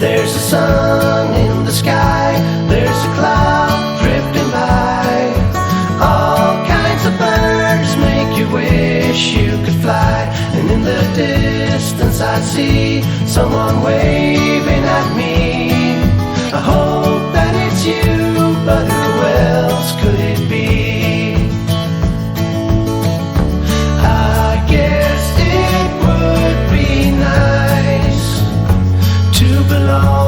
There's a sun in the sky, there's a cloud drifting by. All kinds of birds make you wish you could fly. And in the distance I see someone waving at me. I hope that it's you, but who else could it be? I guess it would be nice to belong